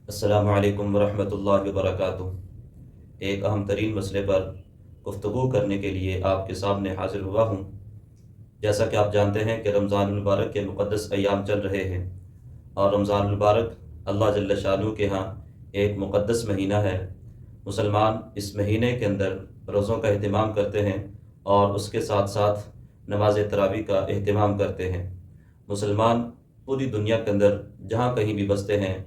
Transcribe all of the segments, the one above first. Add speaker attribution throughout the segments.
Speaker 1: السلام علیکم ورحمۃ اللہ وبرکاتہ۔ ایک اہم ترین مسئلے پر گفتگو کرنے کے لیے آپ کے سامنے حاضر ہوا ہوں۔ جیسا کہ آپ جانتے ہیں کہ رمضان المبارک کے مقدس ایام چل رہے ہیں، اور رمضان المبارک اللہ جل شانہ کے ہاں ایک مقدس مہینہ ہے۔ مسلمان اس مہینے کے اندر روزوں کا اہتمام کرتے ہیں اور اس کے ساتھ ساتھ نماز تراویح کا اہتمام کرتے ہیں۔ مسلمان پوری دنیا کے اندر جہاں کہیں بھی بستے ہیں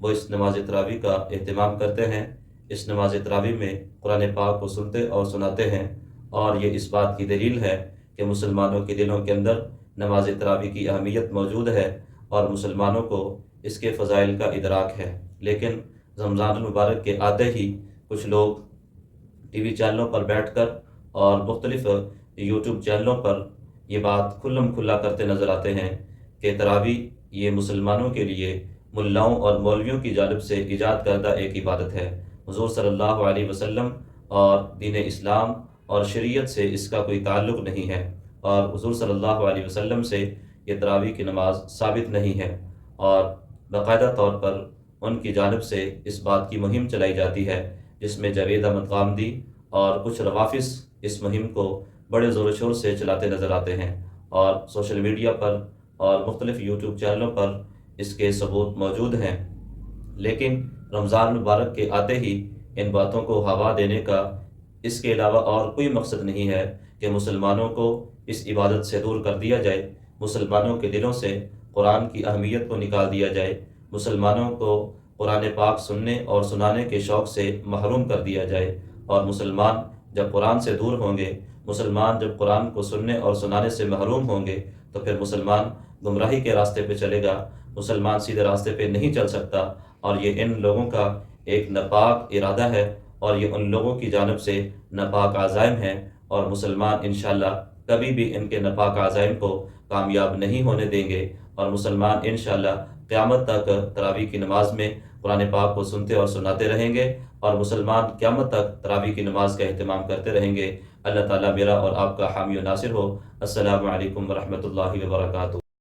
Speaker 1: وہ اس نماز تراویح کا اہتمام کرتے ہیں۔ اس نماز تراویح میں قرآن پاک کو سنتے اور سناتے ہیں، اور یہ اس بات کی دلیل ہے کہ مسلمانوں کے دلوں کے اندر نماز تراویح کی اہمیت موجود ہے اور مسلمانوں کو اس کے فضائل کا ادراک ہے۔ لیکن رمضان المبارک کے آتے ہی کچھ لوگ ٹی وی چینلوں پر بیٹھ کر اور مختلف یوٹیوب چینلوں پر یہ بات کھلم کھلا کرتے نظر آتے ہیں کہ تراویح یہ مسلمانوں کے لیے ملاؤں اور مولویوں کی جانب سے ایجاد کردہ ایک عبادت ہے۔ حضور صلی اللہ علیہ وسلم اور دین اسلام اور شریعت سے اس کا کوئی تعلق نہیں ہے، اور حضور صلی اللہ علیہ وسلم سے یہ تراویح کی نماز ثابت نہیں ہے، اور باقاعدہ طور پر ان کی جانب سے اس بات کی مہم چلائی جاتی ہے جس میں جاوید احمد غامدی اور کچھ روافظ اس مہم کو بڑے زور و شور سے چلاتے نظر آتے ہیں، اور سوشل میڈیا پر اور مختلف یوٹیوب چینلوں پر اس کے ثبوت موجود ہیں۔ لیکن رمضان مبارک کے آتے ہی ان باتوں کو ہوا دینے کا اس کے علاوہ اور کوئی مقصد نہیں ہے کہ مسلمانوں کو اس عبادت سے دور کر دیا جائے، مسلمانوں کے دلوں سے قرآن کی اہمیت کو نکال دیا جائے، مسلمانوں کو قرآن پاک سننے اور سنانے کے شوق سے محروم کر دیا جائے۔ اور مسلمان جب قرآن سے دور ہوں گے، مسلمان جب قرآن کو سننے اور سنانے سے محروم ہوں گے، تو پھر مسلمان گمراہی کے راستے پہ چلے گا، مسلمان سیدھے راستے پہ نہیں چل سکتا، اور یہ ان لوگوں کا ایک ناپاک ارادہ ہے، اور یہ ان لوگوں کی جانب سے ناپاک عزائم ہیں، اور مسلمان انشاءاللہ کبھی بھی ان کے ناپاک عزائم کو کامیاب نہیں ہونے دیں گے، اور مسلمان انشاءاللہ قیامت تک تراویح کی نماز میں قرآن پاک کو سنتے اور سناتے رہیں گے، اور مسلمان قیامت تک تراویح کی نماز کا اہتمام کرتے رہیں گے۔ اللہ تعالیٰ میرا اور آپ کا حامی و ناصر ہو۔ السلام علیکم ورحمۃ اللہ وبرکاتہ۔